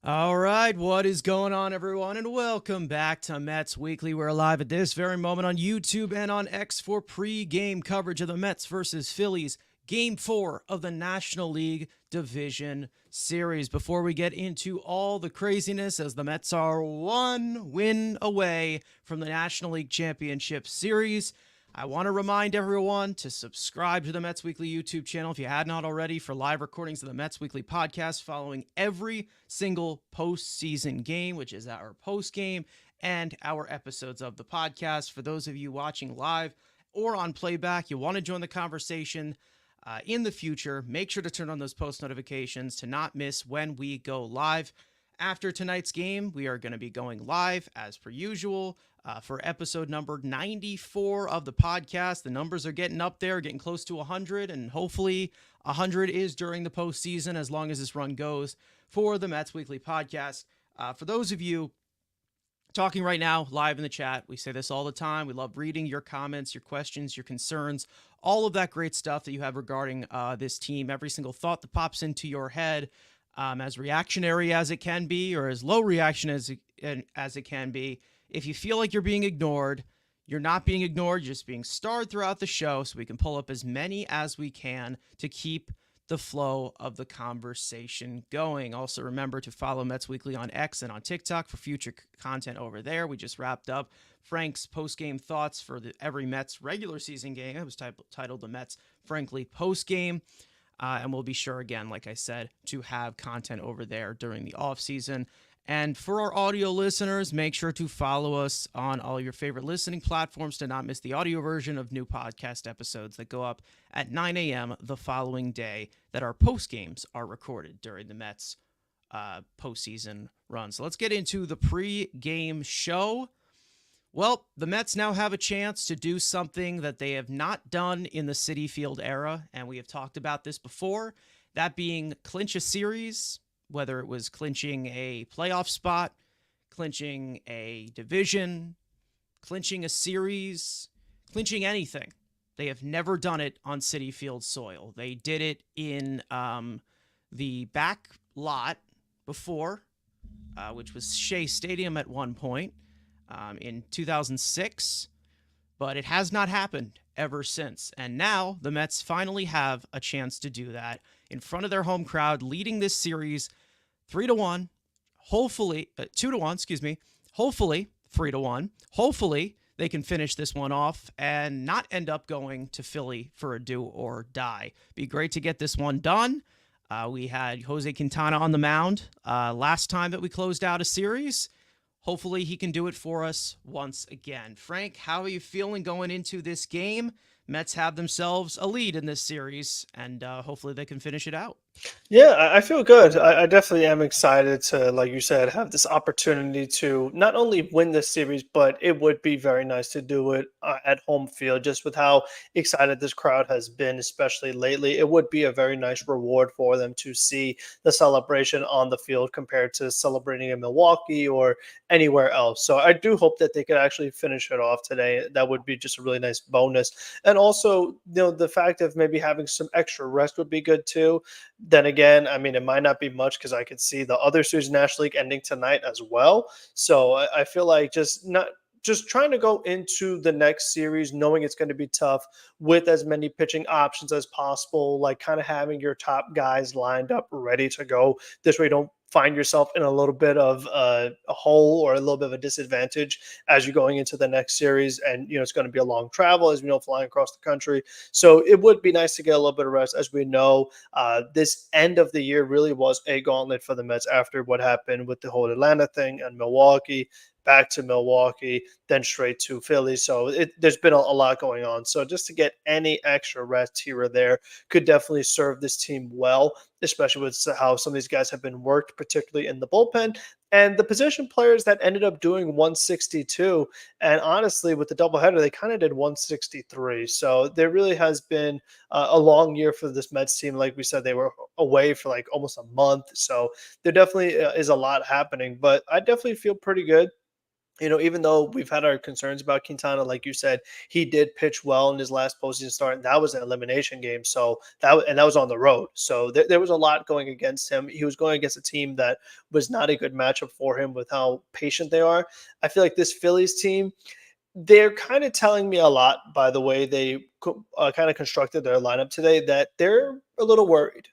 All right, what is going on, everyone, and welcome back to Mets Weekly. We're live at this very moment on YouTube and on X for pre-game coverage of the Mets versus Phillies Game 4 of the National League Division Series. Before we get into all the craziness, as the Mets are one win away from the National League Championship Series, I want to remind everyone to subscribe to the Mets Weekly YouTube channel if you had not already for live recordings of the Mets Weekly podcast following every single postseason game, which is our post game and our episodes of the podcast. For those of you watching live or on playback, you want to join the conversation in the future, make sure to turn on those post notifications to not miss when we go live. After tonight's game, we are going to be going live as per usual for episode number 94 of the podcast. The numbers are getting up there, getting close to 100, and hopefully 100 is during the postseason as long as this run goes for the Mets Weekly podcast. For those of you talking right now live in the chat, we say this all the time. We love reading your comments, your questions, your concerns, all of that great stuff that you have regarding this team, every single thought that pops into your head. As reactionary as it can be, or as low reaction as it can be. If you feel like you're being ignored, you're not being ignored. You're just being starred throughout the show, so we can pull up as many as we can to keep the flow of the conversation going. Also, remember to follow Mets Weekly on X and on TikTok for future content over there. We just wrapped up Frank's post-game thoughts for every Mets regular season game. It was titled the Mets Frankly Post-Game. And we'll be sure, again, like I said, to have content over there during the offseason. And for our audio listeners, make sure to follow us on all your favorite listening platforms to not miss the audio version of new podcast episodes that go up at 9 a.m. the following day that our post games are recorded during the Mets postseason run. So let's get into the pre-game show. Well, the Mets now have a chance to do something that they have not done in the Citi Field era, and we have talked about this before, that being clinch a series, whether it was clinching a playoff spot, clinching a division, clinching a series, clinching anything. They have never done it on Citi Field soil. They did it in the back lot before, which was Shea Stadium at one point. In 2006, but it has not happened ever since. And now the Mets finally have a chance to do that in front of their home crowd, leading this series 3-1, hopefully 2-1, excuse me, hopefully 3-1. Hopefully they can finish this one off and not end up going to Philly for a do or die. Be great to get this one done. We had Jose Quintana on the mound last time that we closed out a series. Hopefully he can do it for us once again. Frank, how are you feeling going into this game? Mets have themselves a lead in this series, and hopefully they can finish it out. Yeah, I feel good. I definitely am excited to, like you said, have this opportunity to not only win this series, but it would be very nice to do it at home field, just with how excited this crowd has been, especially lately. It would be a very nice reward for them to see the celebration on the field compared to celebrating in Milwaukee or anywhere else. So I do hope that they could actually finish it off today. That would be just a really nice bonus. And also, the fact of maybe having some extra rest would be good too. Then again, I mean, it might not be much because I could see the other series National League ending tonight as well. So I feel like just trying to go into the next series knowing it's going to be tough with as many pitching options as possible, like kind of having your top guys lined up ready to go. This way you don't find yourself in a little bit of a hole or a little bit of a disadvantage as you're going into the next series. And, it's going to be a long travel, as we know, flying across the country. So it would be nice to get a little bit of rest. As we know, this end of the year really was a gauntlet for the Mets after what happened with the whole Atlanta thing and Milwaukee. Back to Milwaukee, then straight to Philly. So there's been a lot going on. So just to get any extra rest here or there could definitely serve this team well, especially with how some of these guys have been worked, particularly in the bullpen. And the position players that ended up doing 162. And honestly, with the doubleheader, they kind of did 163. So there really has been a long year for this Mets team. Like we said, they were away for like almost a month. So there definitely is a lot happening. But I definitely feel pretty good Even though we've had our concerns about Quintana, like you said, he did pitch well in his last postseason start, and that was an elimination game. So that was on the road. So there was a lot going against him. He was going against a team that was not a good matchup for him with how patient they are. I feel like this Phillies team, they're kind of telling me a lot by the way they kind of constructed their lineup today, that they're a little worried.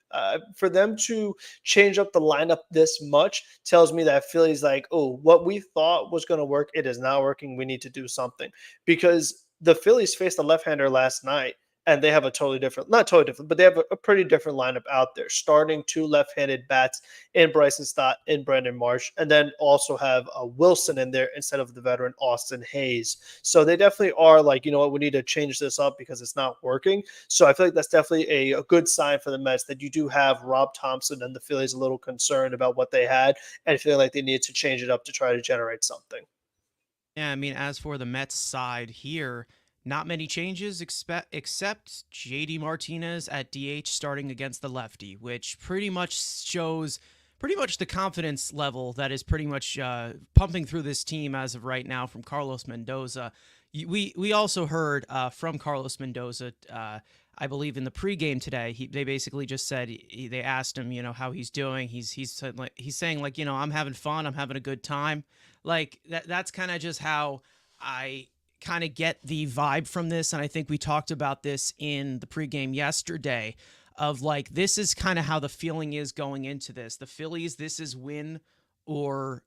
For them to change up the lineup this much tells me that Philly's like, oh, what we thought was going to work, it is not working. We need to do something, because the Phillies faced a left-hander last night, and they have a totally different, not totally different, but they have a pretty different lineup out there, starting two left-handed bats in Bryson Stott and Brandon Marsh, and then also have Wilson in there instead of the veteran Austin Hayes. So they definitely are like, you know what, we need to change this up because it's not working. So I feel like that's definitely a good sign for the Mets, that you do have Rob Thompson and the Phillies a little concerned about what they had and feeling like they need to change it up to try to generate something. Yeah, I mean, as for the Mets side here, not many changes except JD Martinez at DH starting against the lefty, which pretty much shows pretty much the confidence level that is pretty much pumping through this team as of right now from Carlos Mendoza. We also heard from Carlos Mendoza. I believe in the pregame today, they basically just said they asked him, how he's doing. He's saying like, I'm having fun, I'm having a good time. Like that's kind of just how I kind of get the vibe from this. And I think we talked about this in the pregame yesterday of like, this is kind of how the feeling is going into this. The Phillies, this is win or,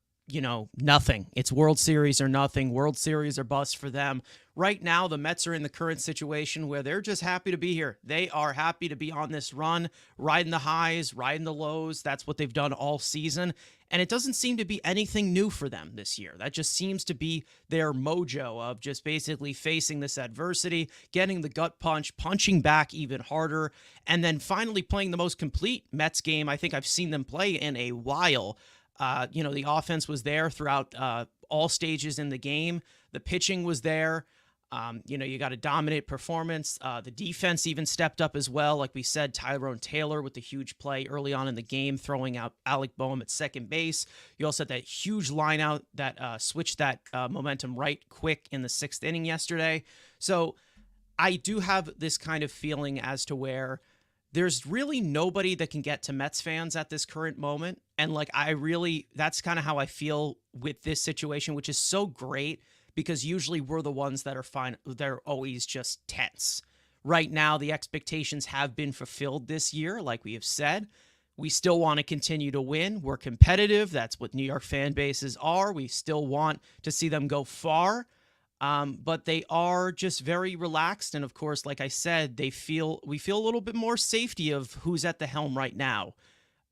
nothing. It's World Series or nothing. World Series or bust for them. Right now, the Mets are in the current situation where they're just happy to be here. They are happy to be on this run, riding the highs, riding the lows. That's what they've done all season. And it doesn't seem to be anything new for them this year. That just seems to be their mojo of just basically facing this adversity, getting the gut punch, punching back even harder, and then finally playing the most complete Mets game I think I've seen them play in a while. The offense was there throughout all stages in the game. The pitching was there. You got a dominant performance. The defense even stepped up as well. Like we said, Tyrone Taylor with the huge play early on in the game, throwing out Alec Boehm at second base. You also had that huge line out that switched that momentum right quick in the sixth inning yesterday. So I do have this kind of feeling as to where there's really nobody that can get to Mets fans at this current moment. And like, that's kind of how I feel with this situation, which is so great because usually we're the ones that are fine. They're always just tense. Right now, the expectations have been fulfilled this year, like we have said. We still want to continue to win. We're competitive. That's what New York fan bases are. We still want to see them go far. But they are just very relaxed. And of course, like I said, we feel a little bit more safety of who's at the helm right now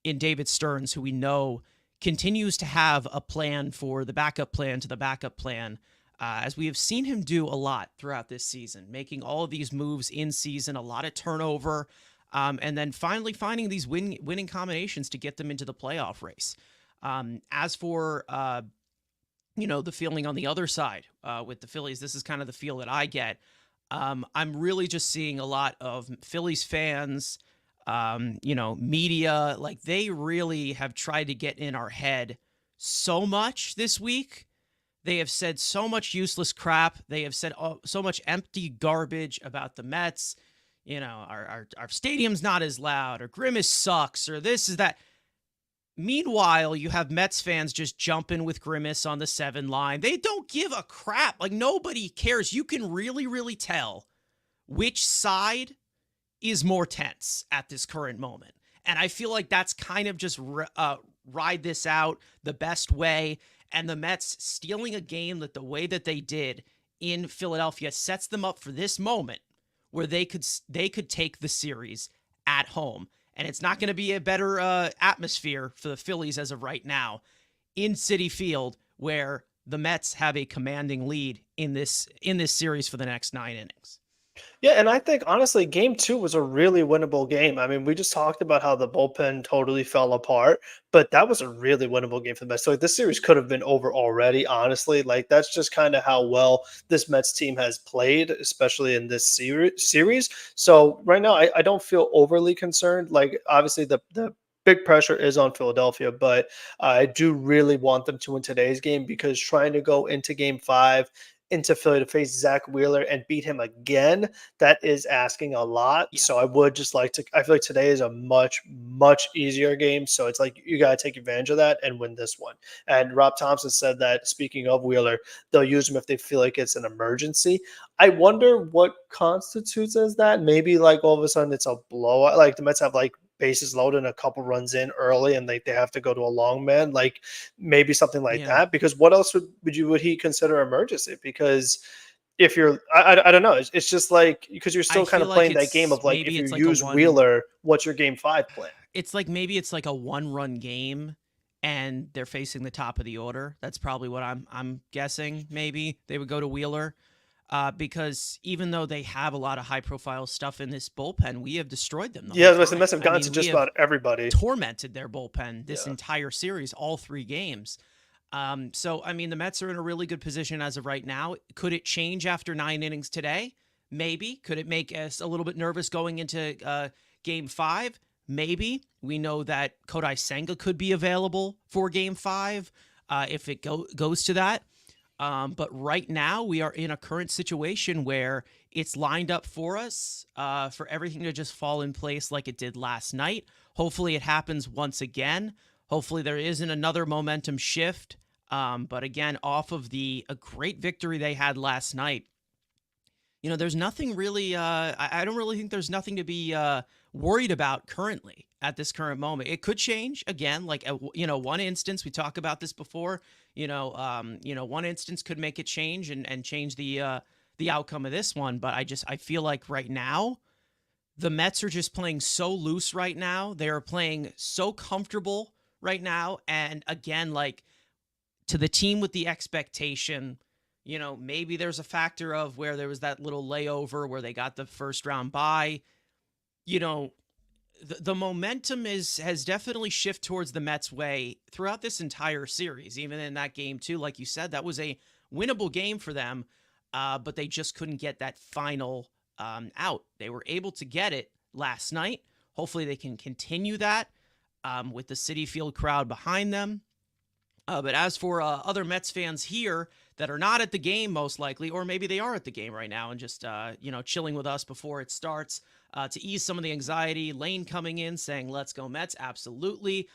in David Stearns, who we know continues to have a plan for the backup plan to the backup plan, as we have seen him do a lot throughout this season, making all of these moves in season, a lot of turnover, and then finally finding these winning combinations to get them into the playoff race. As for the feeling on the other side with the Phillies, this is kind of the feel that I get. I'm really just seeing a lot of Phillies fans, media, like they really have tried to get in our head so much this week. They have said so much useless crap. They have said so much empty garbage about the Mets. Our stadium's not as loud, or Grimace sucks, or this is that. Meanwhile, you have Mets fans just jumping with Grimace on the 7 line. They don't give a crap. Like, nobody cares. You can really, really tell which side is more tense at this current moment. And I feel like that's kind of just ride this out the best way. And the Mets stealing a game that the way that they did in Philadelphia sets them up for this moment where they could take the series at home. And it's not going to be a better atmosphere for the Phillies as of right now in Citi Field, where the Mets have a commanding lead in this series for the next 9 innings. Yeah, and I think honestly, game two was a really winnable game. I mean, we just talked about how the bullpen totally fell apart, but that was a really winnable game for the Mets. So like, this series could have been over already, honestly. Like that's just kind of how well this Mets team has played, especially in this series. So right now, I don't feel overly concerned. Like obviously the big pressure is on Philadelphia, but I do really want them to win today's game because trying to go into game five into Philly to face Zach Wheeler and beat him again, that is asking a lot. Yeah. So I would just like to, I feel like today is a much, much easier game. So it's like you got to take advantage of that and win this one. And Rob Thompson said that speaking of Wheeler, they'll use him if they feel like it's an emergency. I wonder what constitutes as that. Maybe like all of a sudden it's a blowout. Like the Mets have like bases loaded and a couple runs in early and they have to go to a long man, like maybe something like Yeah. that. Because what else would he consider emergency? Because if you're I don't know, it's just like because you're I still kind feel of like playing that game it's of like maybe if you it's like a use one Wheeler, what's your game five plan? it's like maybe it's like a one-run game and they're facing the top of the order. That's probably what I'm guessing. Maybe they would go to Wheeler. Because even though they have a lot of high-profile stuff in this bullpen, we have destroyed them the whole Yeah, the time. Mets have I gotten to mean, we just have about everybody. tormented their bullpen this Yeah. entire series, all three games. So, I mean, the Mets are in a really good position as of right now. Could it change after 9 innings today? Maybe. Could it make us a little bit nervous going into game five? Maybe. We know that Kodai Senga could be available for game five if it goes to that. But right now, we are in a current situation where it's lined up for us for everything to just fall in place like it did last night. Hopefully, it happens once again. Hopefully, there isn't another momentum shift. But again, off of a great victory they had last night, there's nothing really. I don't really think there's nothing to be worried about currently at this current moment. It could change again, like one instance we talked about this before. One instance could make it change and change the outcome of this one. But I feel like right now the Mets are just playing so loose right now. They are playing so comfortable right now, and again, like to the team with the expectation. Maybe there's a factor of where there was that little layover where they got the first round bye. You know, the momentum has definitely shifted towards the Mets' way throughout this entire series. Even in that game too, like you said, that was a winnable game for them, but they just couldn't get that final out. They were able to get it last night. Hopefully, they can continue that with the Citi Field crowd behind them. But as for other Mets fans here that are not at the game, most likely, or maybe they are at the game right now and just chilling with us before it starts to ease some of the anxiety. Lane coming in saying, "Let's go Mets!" Absolutely.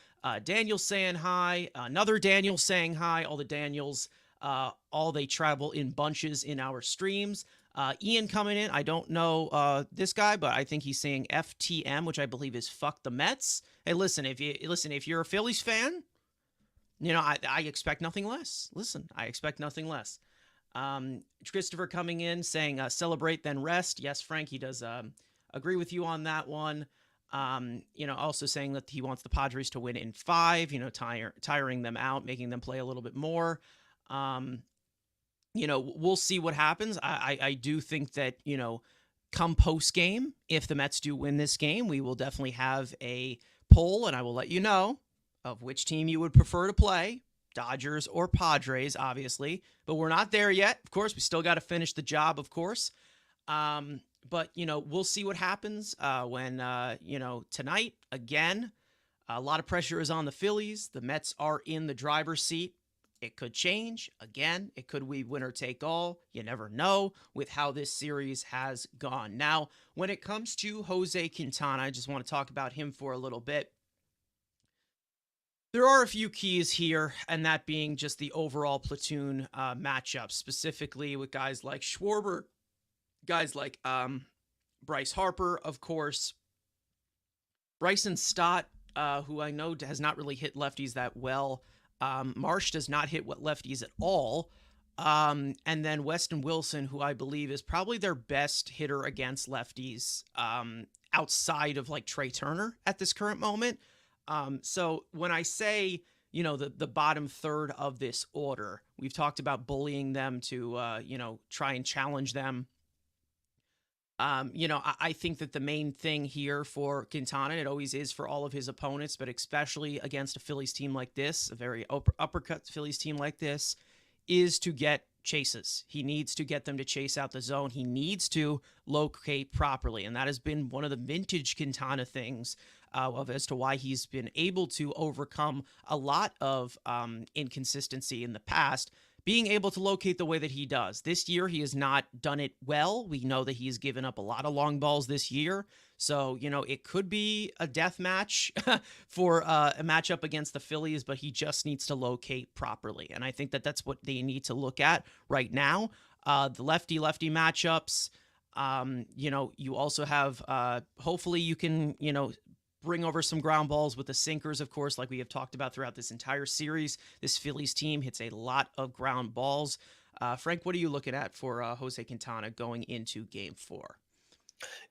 Daniel saying hi. Another Daniel saying hi. All the Daniels, all they travel in bunches in our streams. Ian coming in. I don't know this guy, but I think he's saying FTM, which I believe is "fuck the Mets." Hey, listen, if you're a Phillies fan. I expect nothing less. Listen, I expect nothing less. Christopher coming in saying, celebrate, then rest. Yes, Frank, he does agree with you on that one. Also saying that he wants the Padres to win in 5, tiring them out, making them play a little bit more. We'll see what happens. I do think that, come post game, if the Mets do win this game, we will definitely have a poll, and I will let you know of which team you would prefer to play, Dodgers or Padres, obviously. But we're not there yet. Of course, we still got to finish the job, of course. But we'll see what happens when, tonight, again, a lot of pressure is on the Phillies. The Mets are in the driver's seat. It could change. Again, it could be winner take all. You never know with how this series has gone. Now, when it comes to Jose Quintana, I just want to talk about him for a little bit. There are a few keys here, and that being just the overall platoon matchup, specifically with guys like Schwarber, guys like Bryce Harper, of course, Bryson Stott, who I know has not really hit lefties that well. Marsh does not hit lefties at all. And then Weston Wilson, who I believe is probably their best hitter against lefties outside of like Trey Turner at this current moment. So when I say, the bottom third of this order, we've talked about bullying them to, try and challenge them. I think that the main thing here for Quintana, it always is for all of his opponents, but especially against a Phillies team like this, a very uppercut Phillies team like this, is to get chases. He needs to get them to chase out the zone. He needs to locate properly, and that has been one of the vintage Quintana things of as to why he's been able to overcome a lot of inconsistency in the past, being able to locate the way that he does. This year, he has not done it well. We know that he's given up a lot of long balls this year. So, it could be a death match for a matchup against the Phillies, but he just needs to locate properly. And I think that that's what they need to look at right now. The lefty-lefty matchups, you also have, hopefully you can, bring over some ground balls with the sinkers, of course, like we have talked about throughout this entire series. This Phillies team hits a lot of ground balls. Frank, what are you looking at for Jose Quintana going into game 4?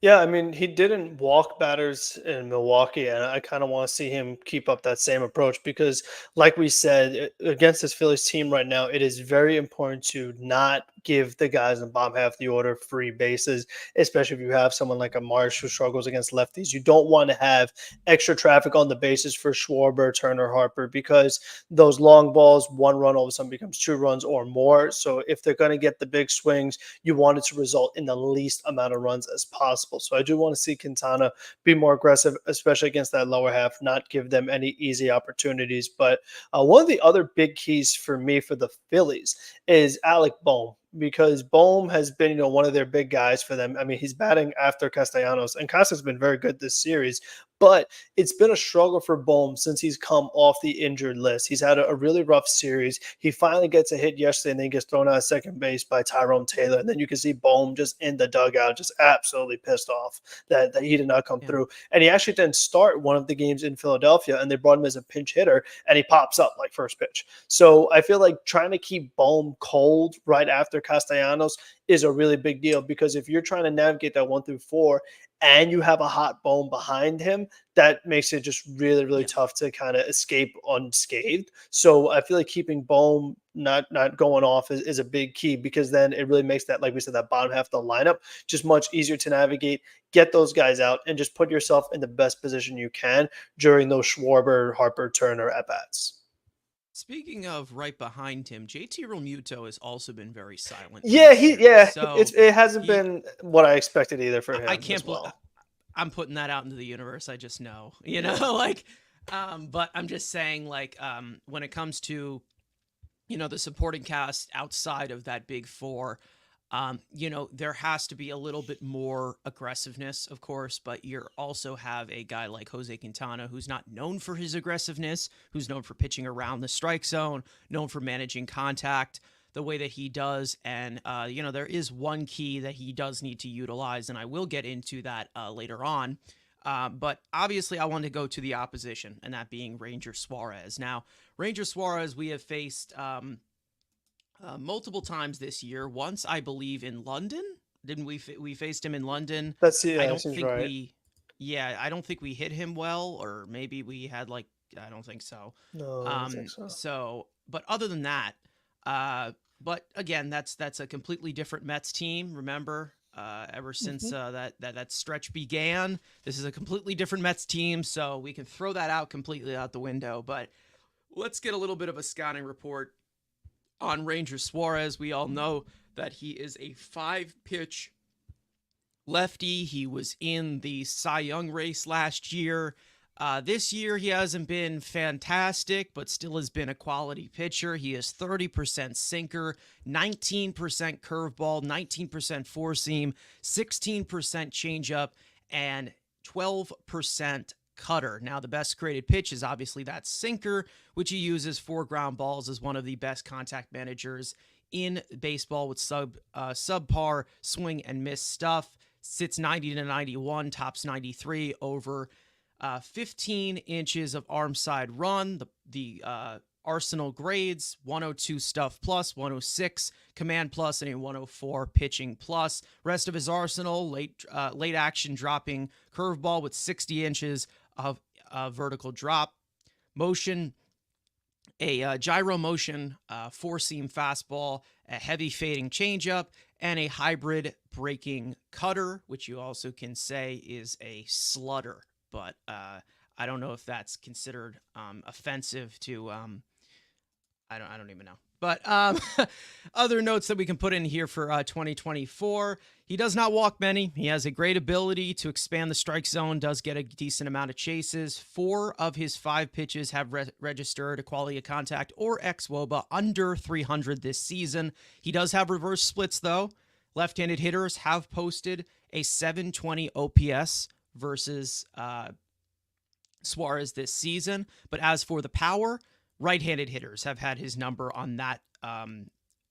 Yeah, I mean, he didn't walk batters in Milwaukee, and I kind of want to see him keep up that same approach because, like we said, against this Phillies team right now, it is very important to not give the guys in the bottom half of the order free bases, especially if you have someone like a Marsh who struggles against lefties. You don't want to have extra traffic on the bases for Schwarber, Turner, Harper, because those long balls, 1 run all of a sudden becomes 2 runs or more. So if they're going to get the big swings, you want it to result in the least amount of runs as possible. So I do want to see Quintana be more aggressive, especially against that lower half, not give them any easy opportunities. But one of the other big keys for me for the Phillies is Alec Bohm, because Bohm has been, one of their big guys for them. I mean, he's batting after Castellanos, and Castellanos has been very good this series, but it's been a struggle for Bohm since he's come off the injured list. He's had a really rough series. He finally gets a hit yesterday, and then he gets thrown out of second base by Tyrone Taylor. And then you can see Bohm just in the dugout, just absolutely pissed off that he did not come Yeah. through. And he actually didn't start one of the games in Philadelphia, and they brought him as a pinch hitter, and he pops up like first pitch. So I feel like trying to keep Bohm cold right after Castellanos is a really big deal, because if you're trying to navigate that 1 through 4 and you have a hot Bohm behind him, that makes it just really, really Yeah. tough to kind of escape unscathed. So I feel like keeping Bohm not going off is a big key, because then it really makes that, like we said, that bottom half of the lineup just much easier to navigate. Get those guys out and just put yourself in the best position you can during those Schwarber, Harper, Turner at bats. Speaking of right behind him, JT Realmuto has also been very silent in Yeah, this series. So it hasn't he, been what I expected either for I him as can't believe well. I'm putting that out into the universe. I just know, like, but I'm just saying, like, when it comes to, the supporting cast outside of that big four, there has to be a little bit more aggressiveness, of course, but you also have a guy like Jose Quintana who's not known for his aggressiveness, who's known for pitching around the strike zone, known for managing contact the way that he does. And, there is one key that he does need to utilize, and I will get into that later on. But obviously, I want to go to the opposition, and that being Ranger Suarez. Now, Ranger Suarez, we have faced multiple times this year. Once, I believe, in London. Didn't we faced him in London? I Yeah, don't seems think right. we. Yeah, I don't think we hit him well, or maybe we had like I don't think so. No, I don't think so. But other than that, but again, that's a completely different Mets team. Remember, ever since Mhm. that stretch began, this is a completely different Mets team. So we can throw that out completely out the window. But let's get a little bit of a scouting report on Ranger Suarez. We all know that he is a 5 pitch lefty. He was in the Cy Young race last year. This year, he hasn't been fantastic, but still has been a quality pitcher. He is 30% sinker, 19% curveball, 19% four seam, 16% changeup, and 12% cutter. Now, the best created pitch is obviously that sinker, which he uses for ground balls as one of the best contact managers in baseball with subpar swing and miss stuff. Sits 90 to 91, tops 93 over 15 inches of arm side run. The Arsenal grades 102 stuff plus, 106 command plus, and a 104 pitching plus. Rest of his arsenal: late action dropping curveball with 60 inches of vertical drop, motion, a gyro motion, four seam fastball, a heavy fading changeup, and a hybrid breaking cutter, which you also can say is a slutter. But I don't know if that's considered offensive to. I don't even know. But other notes that we can put in here for 2024, he does not walk many. He has a great ability to expand the strike zone, does get a decent amount of chases. 4 of his 5 pitches have registered a quality of contact or xWOBA under 300 this season. He does have reverse splits, though. Left-handed hitters have posted a 720 OPS versus Suarez this season. But as for the power, right-handed hitters have had his number on that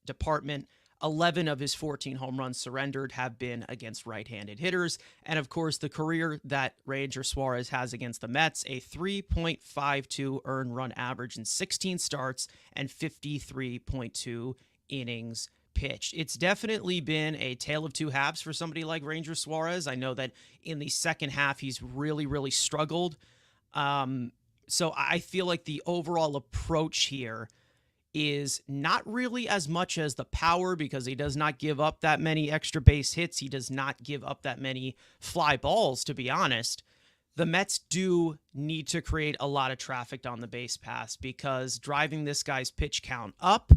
department. 11 of his 14 home runs surrendered have been against right-handed hitters. And of course, the career that Ranger Suarez has against the Mets, a 3.52 earned run average in 16 starts and 53.2 innings pitched. It's definitely been a tale of two halves for somebody like Ranger Suarez. I know that in the second half, he's really struggled. So I feel like the overall approach here is not really as much as the power, because he does not give up that many extra base hits. He does not give up that many fly balls, to be honest. The Mets do need to create a lot of traffic on the base pass, because driving this guy's pitch count up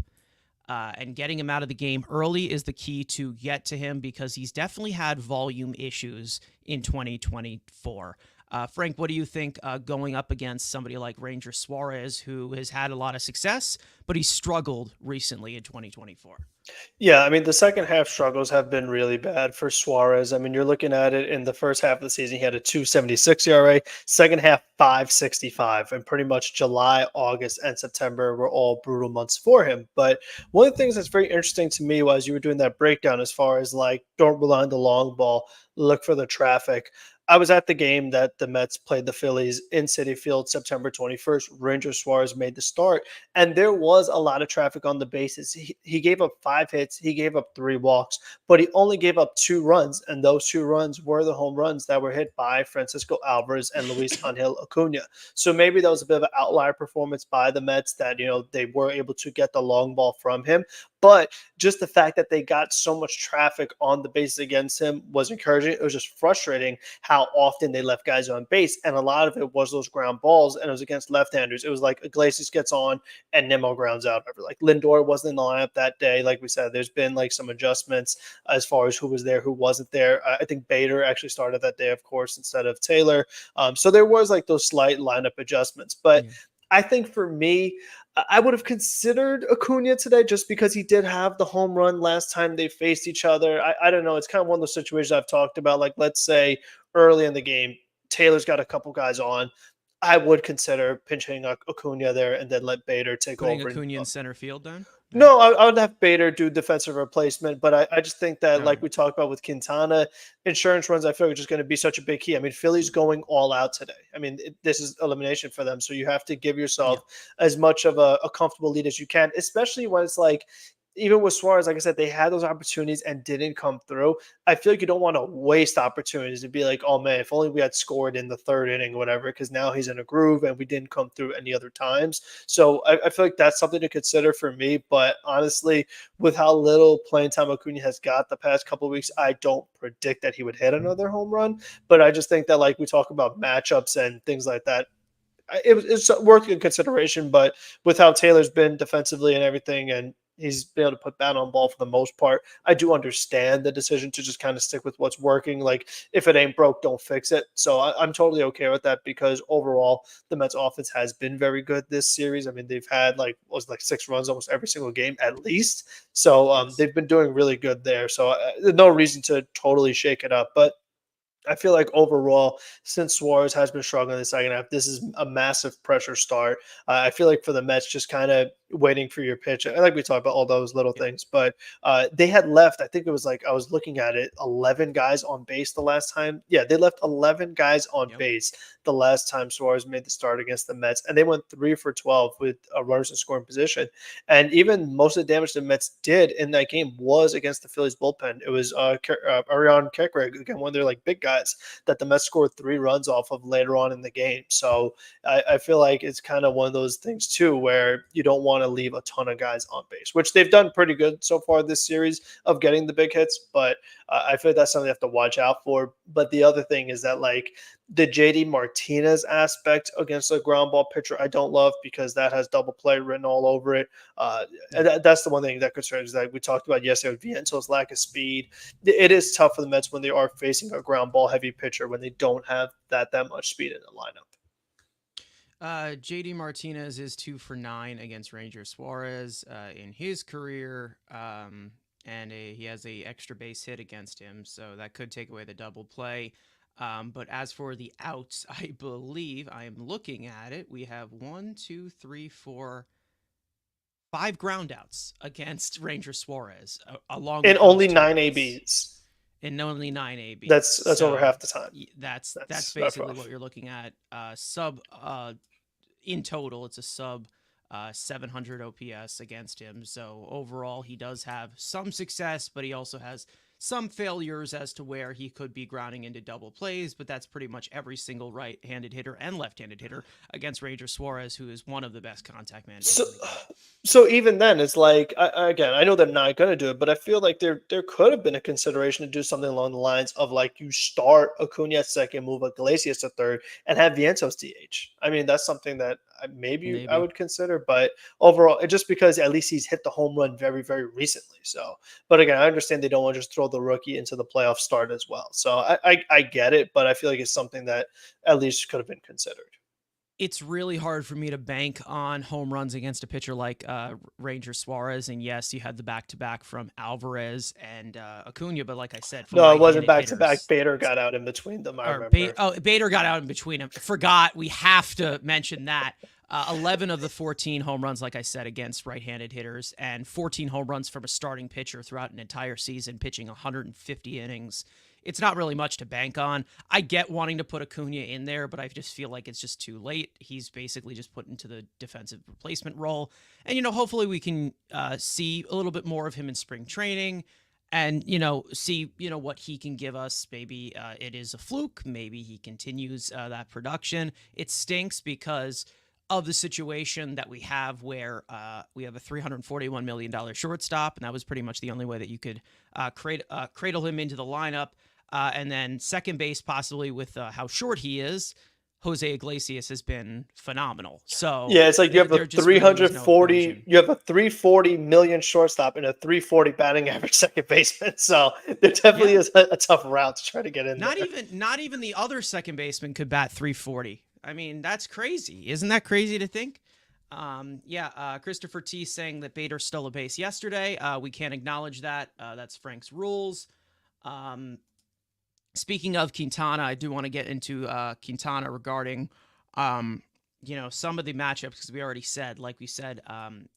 and getting him out of the game early is the key to get to him, because he's definitely had volume issues in 2024. Frank, what do you think going up against somebody like Ranger Suarez, who has had a lot of success, but he struggled recently in 2024? Yeah, I mean, the second half struggles have been really bad for Suarez. I mean, you're looking at it in the first half of the season, he had a 2.76 ERA, second half 5.65, and pretty much July, August, and September were all brutal months for him. But one of the things that's very interesting to me was you were doing that breakdown as far as like, don't rely on the long ball, look for the traffic. I was at the game that the Mets played the Phillies in Citi Field September 21st. Ranger Suarez made the start, and there was a lot of traffic on the bases. He gave up 5 hits, he gave up 3 walks, but he only gave up 2 runs, and those 2 runs were the home runs that were hit by Francisco Alvarez and Luis Angel Acuna. So maybe that was a bit of an outlier performance by the Mets that, they were able to get the long ball from him. But just the fact that they got so much traffic on the bases against him was encouraging. It was just frustrating how often they left guys on base. And a lot of it was those ground balls, and it was against left-handers. It was like Iglesias gets on and Nimmo grounds out. Like Lindor wasn't in the lineup that day. Like we said, there's been like some adjustments as far as who was there, who wasn't there. I think Bader actually started that day, of course, instead of Taylor. So there was like those slight lineup adjustments. But I think for me, I would have considered Acuna today just because he did have the home run last time they faced each other. I don't know. It's kind of one of those situations I've talked about. Like, let's say early in the game, Taylor's got a couple guys on. I would consider pinch hitting Acuna there and then let Bader take Putting over. Acuna in center field then? No, I would have Bader do defensive replacement, but I just think that, All like right. we talked about with Quintana, insurance runs, I feel like are just going to be such a big key. I mean, Philly's going all out today. I mean, this is elimination for them, so you have to give yourself as much of a comfortable lead as you can, especially when it's like, even with Suarez, like I said, they had those opportunities and didn't come through. I feel like you don't want to waste opportunities to be like, oh man, if only we had scored in the third inning or whatever, because now he's in a groove and we didn't come through any other times. So I feel like that's something to consider for me. But honestly, with how little playing time Acuna has got the past couple of weeks, I don't predict that he would hit another home run. But I just think that, like we talk about matchups and things like that, it's worth a consideration. But with how Taylor's been defensively and everything, and he's been able to put bat on ball for the most part, I do understand the decision to just kind of stick with what's working. Like, if it ain't broke, don't fix it. So I'm totally okay with that, because overall the Mets offense has been very good this series. I mean, they've had like 6 runs almost every single game at least. So they've been doing really good there. So there's no reason to totally shake it up. But I feel like overall, since Suarez has been struggling in the second half, this is a massive pressure start. I feel like for the Mets, just kind of waiting for your pitch. I like we talked about all those little things, but they had left, I think it was like, I was looking at it, 11 guys on base the last time. Yeah, they left 11 guys on base the last time Suarez made the start against the Mets, and they went 3 for 12 with runners in scoring position. And even most of the damage the Mets did in that game was against the Phillies bullpen. It was Arion Kekrig, again, one of their like big guys that the Mets scored 3 runs off of later on in the game. So I feel like it's kind of one of those things too, where you don't want to leave a ton of guys on base, which they've done pretty good so far this series of getting the big hits. But I feel like that's something you have to watch out for. But the other thing is that, like, The JD Martinez aspect against a ground ball pitcher, I don't love because that has double play written all over it. And that's the one thing that concerns that we talked about yesterday with Viento's lack of speed. It is tough for the Mets when they are facing a ground ball heavy pitcher when they don't have that much speed in the lineup. JD Martinez is 2 for 9 against Ranger Suarez in his career, and he has a extra base hit against him, so that could take away the double play. But as for the outs, I believe I am looking at it. We have 1, 2, 3, 4, 5 ground outs against Ranger Suarez, along And with only those 9 hits. ABs. And only 9 ABs. That's over half the time. That's That's basically rough. what you're looking at. In total, it's a sub 700 OPS against him. So overall, he does have some success, but he also has some failures as to where he could be grounding into double plays. But that's pretty much every single right-handed hitter and left-handed hitter against Ranger Suarez, who is one of the best contact man. So even then, it's like again, I know they're not going to do it, but I feel like there could have been a consideration to do something along the lines of like you start Acuna at second, move Iglesias to third, and have Vientos DH. I mean, that's something that maybe I would consider, but overall, just because at least he's hit the home run very, very recently. So, but again, I understand they don't want to just throw the rookie into the playoff start as well. So I get it, but I feel like it's something that at least could have been considered. It's really hard for me to bank on home runs against a pitcher like Ranger Suarez. And yes, you had the back-to-back from Alvarez and Acuna, but like I said, from No, it wasn't right-handed back-to-back. hitters, Bader got out in between them, I remember. Bader got out in between them. Forgot. We have to mention that. 11 of the 14 home runs, like I said, against right-handed hitters, and 14 home runs from a starting pitcher throughout an entire season, pitching 150 innings. It's not really much to bank on. I get wanting to put Acuna in there, but I just feel like it's just too late. He's basically just put into the defensive replacement role. And, hopefully we can see a little bit more of him in spring training and, see, what he can give us. Maybe it is a fluke. Maybe he continues that production. It stinks because of the situation that we have where we have a $341 million shortstop, and that was pretty much the only way that you could cradle him into the lineup. And then second base, possibly with how short he is, Jose Iglesias has been phenomenal. So yeah, it's like you have a 340, you have a 340 million shortstop and a 340 batting average second baseman. So there definitely is a tough route to try to get in not there. Not even the other second baseman could bat 340. I mean, that's crazy. Isn't that crazy to think? Christopher T saying that Bader stole a base yesterday. We can't acknowledge that. That's Frank's rules. Speaking of Quintana, I do want to get into Quintana regarding, some of the matchups, because we already said, like we said,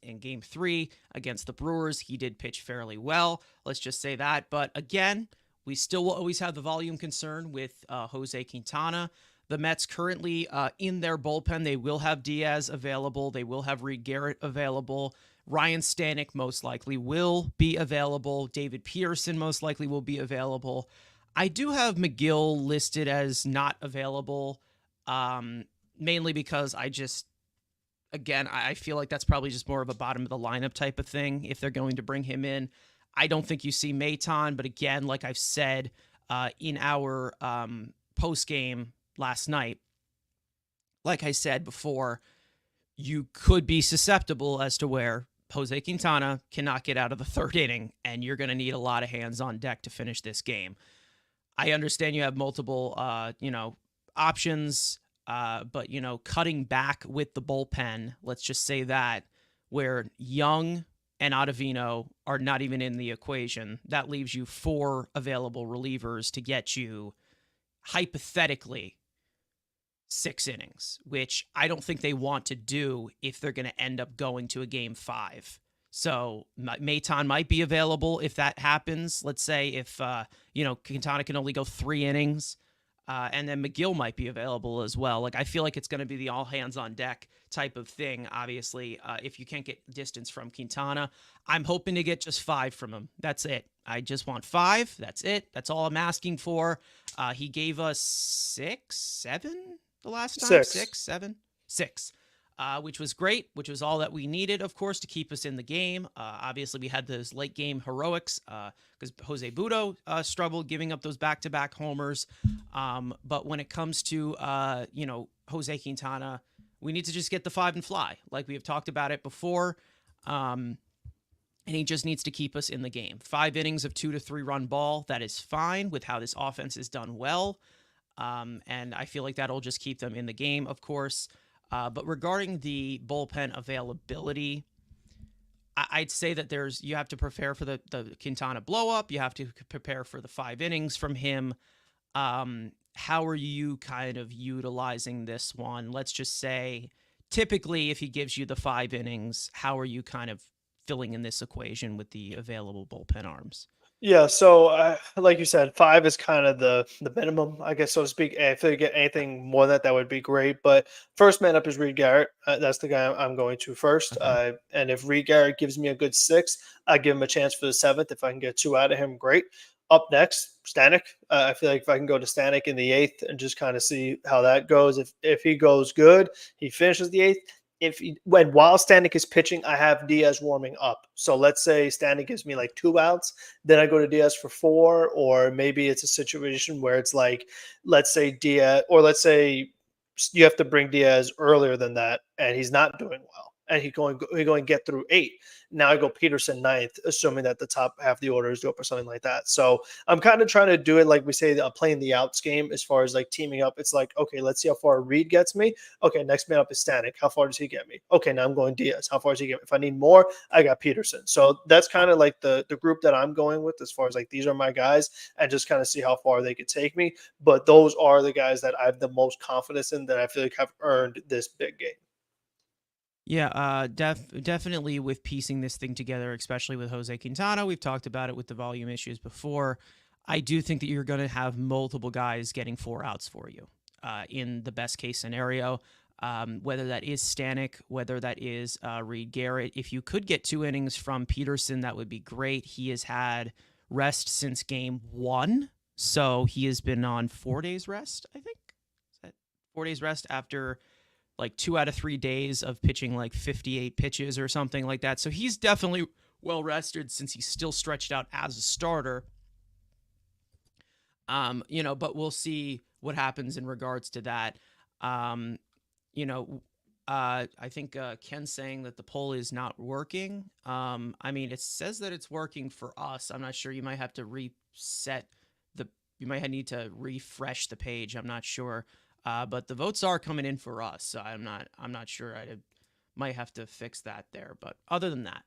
in Game 3 against the Brewers, he did pitch fairly well. Let's just say that. But again, we still will always have the volume concern with Jose Quintana. The Mets currently in their bullpen, they will have Diaz available. They will have Reed Garrett available. Ryan Stanek most likely will be available. David Pearson most likely will be available. I do have McGill listed as not available, mainly because I feel like that's probably just more of a bottom of the lineup type of thing if they're going to bring him in. I don't think you see Maton, but again, like I've said in our post-game last night, like I said before, you could be susceptible as to where Jose Quintana cannot get out of the third inning, and you're going to need a lot of hands on deck to finish this game. I understand you have multiple, options, but, cutting back with the bullpen, let's just say that, where Young and Ottavino are not even in the equation, that leaves you 4 available relievers to get you, hypothetically, 6 innings, which I don't think they want to do if they're going to end up going to a Game 5. So Maton might be available if that happens. Let's say if, Quintana can only go 3 innings, and then McGill might be available as well. Like, I feel like it's going to be the all hands on deck type of thing. Obviously, if you can't get distance from Quintana, I'm hoping to get just 5 from him. That's it. I just want 5. That's it. That's all I'm asking for. He gave us 6, 7 the last time. 6, 7, 6. which was great, which was all that we needed, of course, to keep us in the game. Obviously, we had those late game heroics because Jose Budo struggled giving up those back-to-back homers. But when it comes to, Jose Quintana, we need to just get the 5 and fly, like we have talked about it before. And he just needs to keep us in the game. 5 innings of 2 to 3 run ball, that is fine with how this offense is done well. And I feel like that'll just keep them in the game, of course. But regarding the bullpen availability, I'd say that you have to prepare for the Quintana blow up. You have to prepare for the 5 innings from him. How are you kind of utilizing this one? Let's just say, typically, if he gives you the 5 innings, how are you kind of filling in this equation with the available bullpen arms? Yeah, so like you said, 5 is kind of the minimum, I guess, so to speak. And if they get anything more than that, that would be great. But first man up is Reed Garrett. That's the guy I'm going to first. Okay. And if Reed Garrett gives me a good 6, I give him a chance for the 7th. If I can get 2 out of him, great. Up next, Stanek. I feel like if I can go to Stanek in the 8th and just kind of see how that goes. If he goes good, he finishes the 8th. While Stanek is pitching, I have Diaz warming up. So let's say Stanek gives me like 2 outs, then I go to Diaz for 4, or maybe it's a situation where it's like, let's say Diaz, or let's say you have to bring Diaz earlier than that, and he's not doing well, and he's going to get through 8. Now I go Peterson 9th, assuming that the top half of the order is dope or something like that. So I'm kind of trying to do it like we say, playing the outs game as far as like teaming up. It's like, okay, let's see how far Reed gets me. Okay, next man up is Stanek. How far does he get me? Okay, now I'm going Diaz. How far does he get me? If I need more, I got Peterson. So that's kind of like the group that I'm going with as far as like these are my guys, and just kind of see how far they could take me. But those are the guys that I have the most confidence in, that I feel like have earned this big game. Yeah, definitely with piecing this thing together, especially with Jose Quintana. We've talked about it with the volume issues before. I do think that you're going to have multiple guys getting 4 outs for you in the best case scenario, whether that is Stanek, whether that is Reed Garrett. If you could get 2 innings from Peterson, that would be great. He has had rest since game 1, so he has been on 4 days rest, I think. Is that 4 days rest after like 2 out of 3 days of pitching like 58 pitches or something like that. So he's definitely well rested since he's still stretched out as a starter. But we'll see what happens in regards to that. I think Ken's saying that the poll is not working. It says that it's working for us. I'm not sure. You might have to you might need to refresh the page. I'm not sure. But the votes are coming in for us, so I'm not sure. I might have to fix that there. But other than that,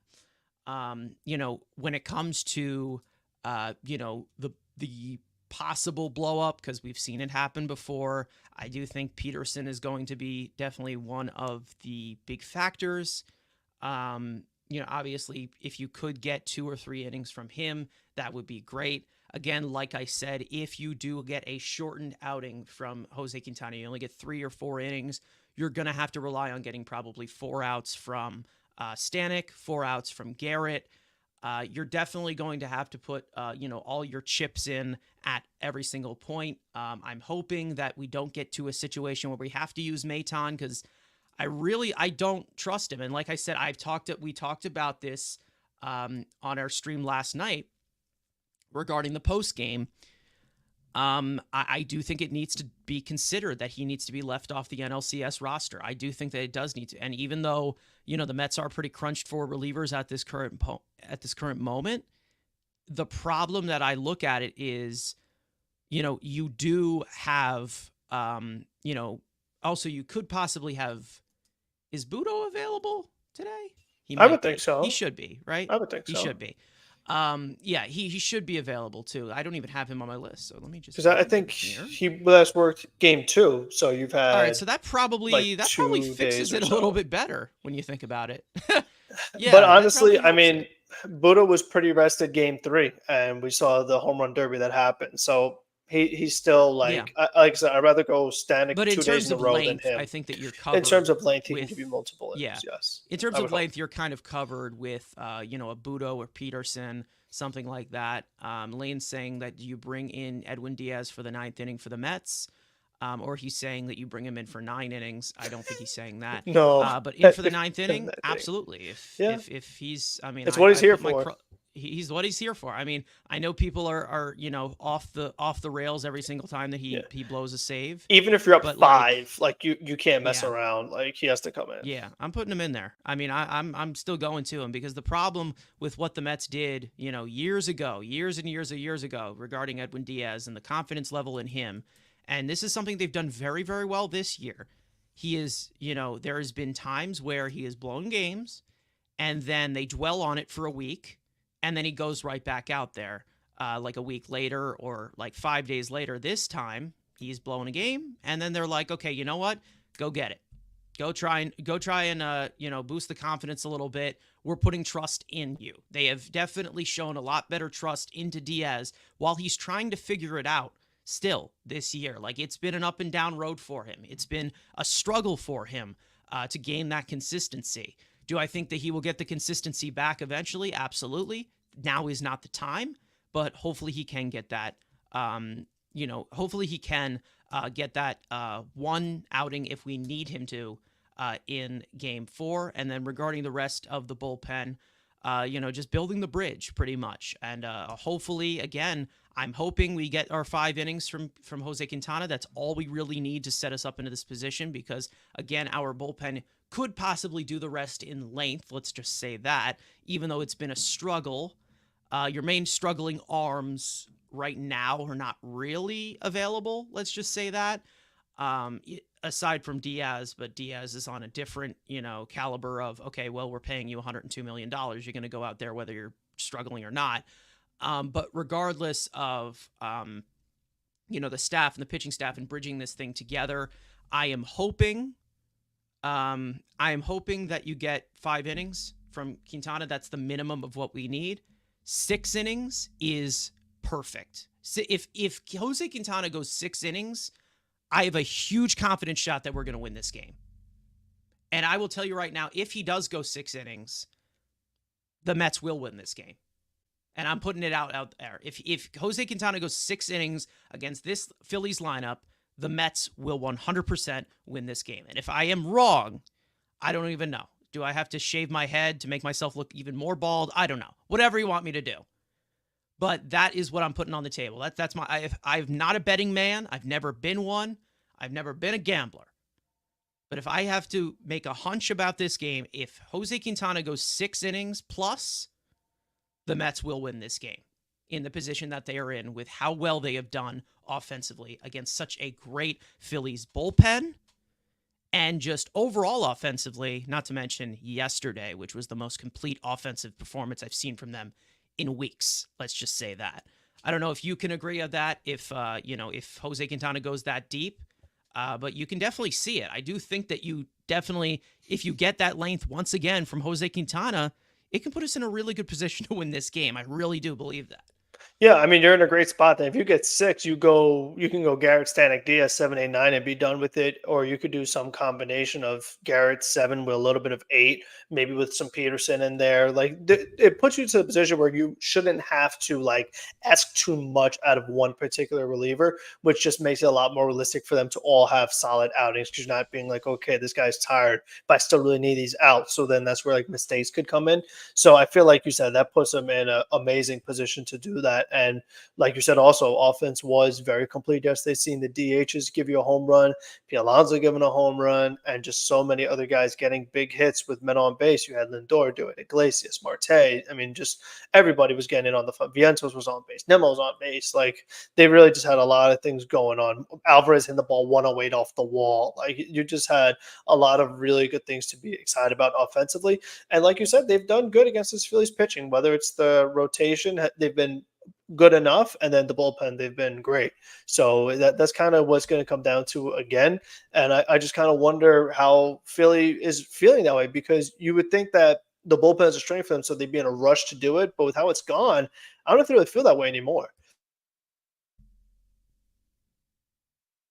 when it comes to the possible blow up, because we've seen it happen before, I do think Peterson is going to be definitely one of the big factors. Obviously, if you could get 2 or 3 innings from him, that would be great. Again, like I said, if you do get a shortened outing from Jose Quintana, you only get 3 or 4 innings, you're going to have to rely on getting probably 4 outs from Stanek, 4 outs from Garrett. You're definitely going to have to put, all your chips in at every single point. I'm hoping that we don't get to a situation where we have to use Maton, because I don't trust him. And like I said, we talked about this on our stream last night regarding the post game. I do think it needs to be considered that he needs to be left off the NLCS roster. I do think that it does need to. And even though, the Mets are pretty crunched for relievers at this current moment, the problem that I look at it is, you do have, also you could possibly have, is Budo available today? I would think so. He should be, right? I would think so. He should be. He should be available too. I don't even have him on my list, so let me just. Because I think he last worked game 2, so you've had. All right, so that probably fixes it a little bit better when you think about it. Yeah, but honestly, Budo was pretty rested game 3, and we saw the home run derby that happened. So he's still like I said, I'd rather go Stanek 2 days in a row than him. I think that you're covered. In terms of length, he can give you multiple innings. Yes. In terms of length, you're kind of covered with a Budo or Peterson, something like that. Lane's saying that you bring in Edwin Diaz for the 9th inning for the Mets. or he's saying that you bring him in for 9 innings. I don't think he's saying that. No, But in for the if ninth in inning, that thing. absolutely. If Yeah, if if he's, I mean, it's what he's I here put my for. he's what he's here for. I mean, I know people are off the rails every single time that Yeah. he blows a save, Even if you're up but like, 5, like you can't mess yeah. around. Like he has to come in. Yeah, I'm putting him in there. I mean, I'm still going to him because the problem with what the Mets did, years ago, years ago, regarding Edwin Diaz and the confidence level in him, and this is something they've done very, very well this year. He is, there has been times where he has blown games, and then they dwell on it for a week, and then he goes right back out there, like a week later or like 5 days later. This time, he's blown a game, and then they're like, okay, you know what? Go get it. Go try and boost the confidence a little bit. We're putting trust in you. They have definitely shown a lot better trust into Diaz while he's trying to figure it out still this year. Like, it's been an up and down road for him. It's been a struggle for him to gain that consistency. Do I think that he will get the consistency back eventually? Absolutely. Now is not the time, but hopefully he can get that. Hopefully he can get that one outing if we need him to in game 4. And then regarding the rest of the bullpen, just building the bridge pretty much. And hopefully, again, I'm hoping we get our 5 innings from Jose Quintana. That's all we really need to set us up into this position because, again, our bullpen could possibly do the rest in length. Let's just say that, even though it's been a struggle. Your main struggling arms right now are not really available. Let's just say that. Aside from Diaz, but Diaz is on a different, caliber of, okay, well, we're paying you $102 million. You're going to go out there whether you're struggling or not. But regardless of, the staff and the pitching staff and bridging this thing together, I am hoping that you get 5 innings from Quintana. That's the minimum of what we need. 6 innings is perfect. So if Jose Quintana goes 6 innings, I have a huge confidence shot that we're going to win this game. And I will tell you right now, if he does go 6 innings, the Mets will win this game. And I'm putting it out there. If Jose Quintana goes 6 innings against this Phillies lineup, the Mets will 100% win this game. And if I am wrong, I don't even know. Do I have to shave my head to make myself look even more bald? I don't know. Whatever you want me to do. But that is what I'm putting on the table. That's my. I'm not a betting man. I've never been one. I've never been a gambler. But if I have to make a hunch about this game, if Jose Quintana goes 6 innings plus, the Mets will win this game in the position that they are in with how well they have done offensively against such a great Phillies bullpen and just overall offensively, not to mention yesterday, which was the most complete offensive performance I've seen from them in weeks. Let's just say that. I don't know if you can agree on that, if Jose Quintana goes that deep, but you can definitely see it. I do think that you definitely, if you get that length once again from Jose Quintana, it can put us in a really good position to win this game. I really do believe that. Yeah, I mean, you're in a great spot then. If you get 6, you can go Garrett, Stanek, Diaz 7, 8, 9 and be done with it. Or you could do some combination of Garrett 7 with a little bit of 8, maybe with some Peterson in there. Like it puts you to the position where you shouldn't have to like ask too much out of one particular reliever, which just makes it a lot more realistic for them to all have solid outings because you're not being like, okay, this guy's tired, but I still really need these out. So then that's where like mistakes could come in. So I feel like you said that puts them in an amazing position to do that. And like you said, also offense was very complete yesterday. Seeing the DHs give you a home run, P. Alonso giving a home run, and just so many other guys getting big hits with men on base. You had Lindor do it, Iglesias, Marte. I mean, just everybody was getting in on the front. Vientos was on base, Nemo was on base. Like they really just had a lot of things going on. Alvarez hitting the ball 108 off the wall. Like you just had a lot of really good things to be excited about offensively. And like you said, they've done good against this Phillies pitching, whether it's the rotation, they've been good enough, and then the bullpen, they've been great. So that's kind of what's going to come down to again. And I just kind of wonder how Philly is feeling that way because you would think that the bullpen is a strength for them, so they'd be in a rush to do it. But with how it's gone, I don't know if they really feel that way anymore.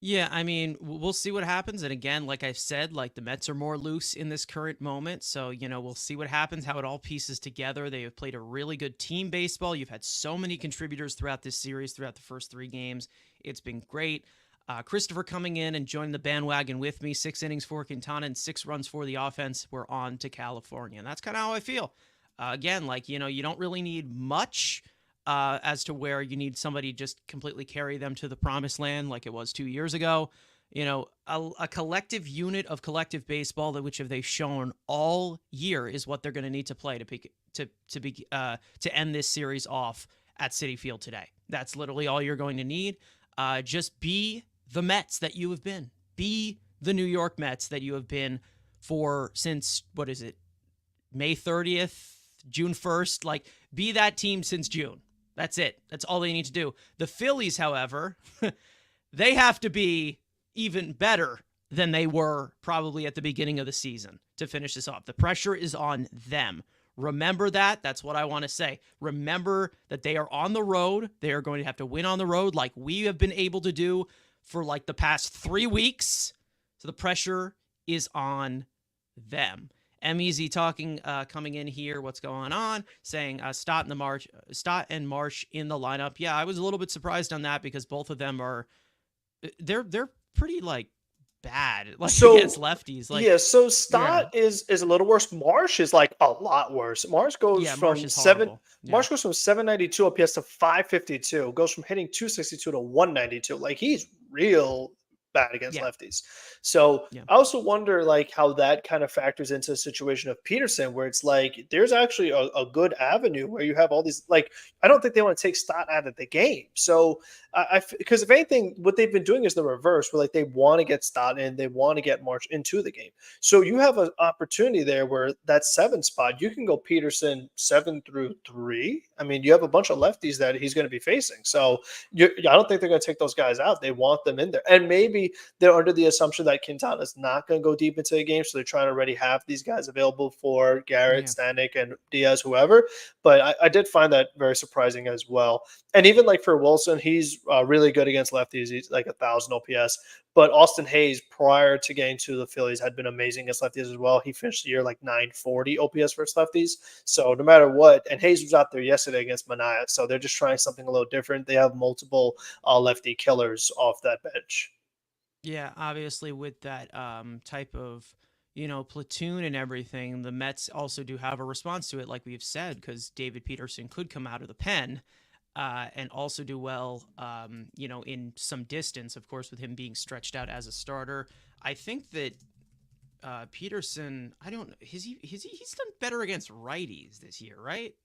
Yeah, I mean, we'll see what happens. And again, like I've said, like the Mets are more loose in this current moment. So, we'll see what happens, how it all pieces together. They have played a really good team baseball. You've had so many contributors throughout this series, throughout the first 3 games. It's been great. Christopher coming in and joining the bandwagon with me. 6 innings for Quintana and 6 runs for the offense. We're on to California. And that's kind of how I feel. Again, like, you don't really need much as to where you need somebody just completely carry them to the promised land like it was 2 years ago. A collective unit of collective baseball that which have they shown all year is what they're going to need to play to end this series off at Citi Field today. That's literally all you're going to need. Just be the Mets that you have been. Be the New York Mets that you have been since, what is it, May 30th, June 1st? Like, be that team since June. That's it. That's all they need to do. The Phillies, however, they have to be even better than they were probably at the beginning of the season to finish this off. The pressure is on them. Remember that. That's what I want to say. Remember that they are on the road. They are going to have to win on the road like we have been able to do for like the past 3 weeks. So the pressure is on them. MEZ talking, coming in here, what's going on, saying Stott and Marsh in the lineup. Yeah, I was a little bit surprised on that because both of them they're pretty like bad against lefties. Like, yeah, so Stott is a little worse. Marsh is like a lot worse. Marsh goes from Marsh goes from 792 OPS to 552. Goes from hitting 262 to 192. Like, he's real bad against lefties. So I also wonder like how that kind of factors into the situation of Peterson, where it's like there's actually a good avenue where you have all these, like, I don't think they want to take Stott out of the game. So because if anything, what they've been doing is the reverse, where like they want to get Stott in, they want to get March into the game. So you have an opportunity there where that 7 spot, you can go Peterson 7 through 3. I mean, you have a bunch of lefties that he's going to be facing. So I don't think they're going to take those guys out. They want them in there. And maybe they're under the assumption that Quintana is not going to go deep into the game. So they're trying to already have these guys available for Garrett, Stanek, and Diaz, whoever. But I did find that very surprising as well. And even like for Wilson, he's really good against lefties. He's like 1,000 OPS. But Austin Hayes, prior to getting to the Phillies, had been amazing against lefties as well. He finished the year like 940 OPS versus lefties. So no matter what, and Hayes was out there yesterday against Mania. So they're just trying something a little different. They have multiple lefty killers off that bench. Yeah, obviously with that type of, platoon and everything, the Mets also do have a response to it, like we've said, because David Peterson could come out of the pen and also do well, in some distance, of course, with him being stretched out as a starter. I think that Peterson, he's done better against righties this year, right?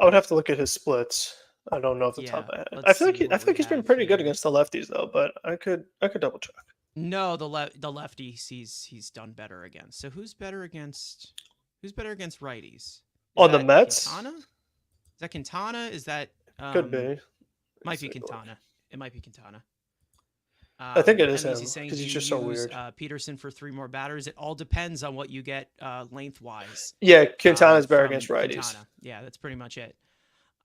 I would have to look at his splits. I don't know off the top of my head. I feel like he's been pretty good against the lefties though, but I could double check. No, the lefties he's done better against. So who's better against righties? On the Mets? Quintana? Is that Quintana? Is that could be? Might be Quintana. It might be Quintana. I think it is him because he's just so weird. Peterson for 3 more batters. It all depends on what you get lengthwise. Yeah, Quintana's better against righties. Quintana. Yeah, that's pretty much it.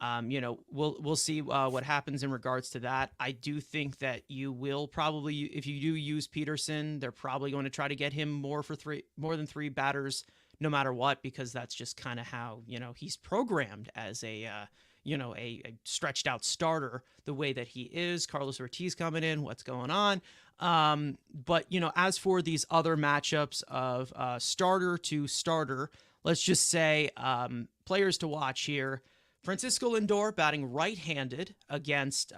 We'll see what happens in regards to that. I do think that you will probably, if you do use Peterson, they're probably going to try to get him more than 3 batters, no matter what, because that's just kind of how he's programmed as a stretched out starter the way that he is. Carlos Ortiz coming in, what's going on? But as for these other matchups of starter to starter, let's just say players to watch here. Francisco Lindor batting right-handed against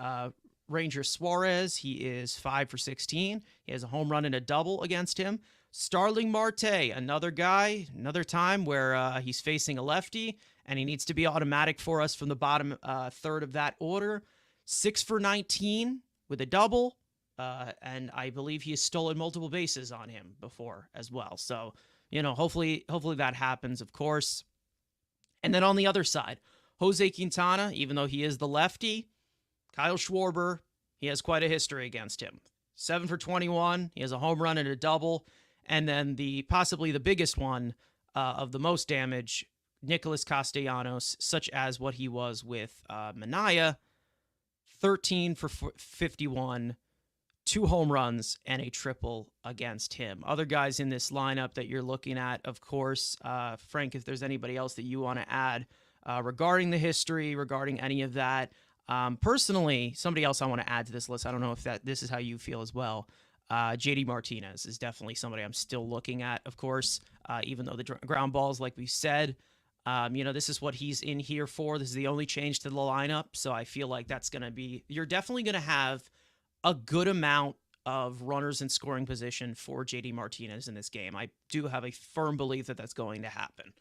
Ranger Suarez. He is 5 for 16. He has a home run and a double against him. Starling Marte, another time where he's facing a lefty, and he needs to be automatic for us from the bottom third of that order. 6 for 19 with a double, and I believe he has stolen multiple bases on him before as well. So, hopefully that happens, of course. And then on the other side, Jose Quintana, even though he is the lefty, Kyle Schwarber, he has quite a history against him. 7 for 21. He has a home run and a double. And then possibly the biggest one of the most damage, Nicholas Castellanos, such as what he was with Mania, 13 for 51, 2 home runs, and a triple against him. Other guys in this lineup that you're looking at, of course, Frank, if there's anybody else that you want to add, regarding the history, regarding any of that, Personally, somebody else I want to add to this list. I don't know if this is how you feel as well. JD Martinez is definitely somebody I'm still looking at, of course, even though the ground balls, like we said, this is what he's in here for. This is the only change to the lineup. So I feel like you're definitely going to have a good amount of runners in scoring position for JD Martinez in this game. I do have a firm belief that that's going to happen.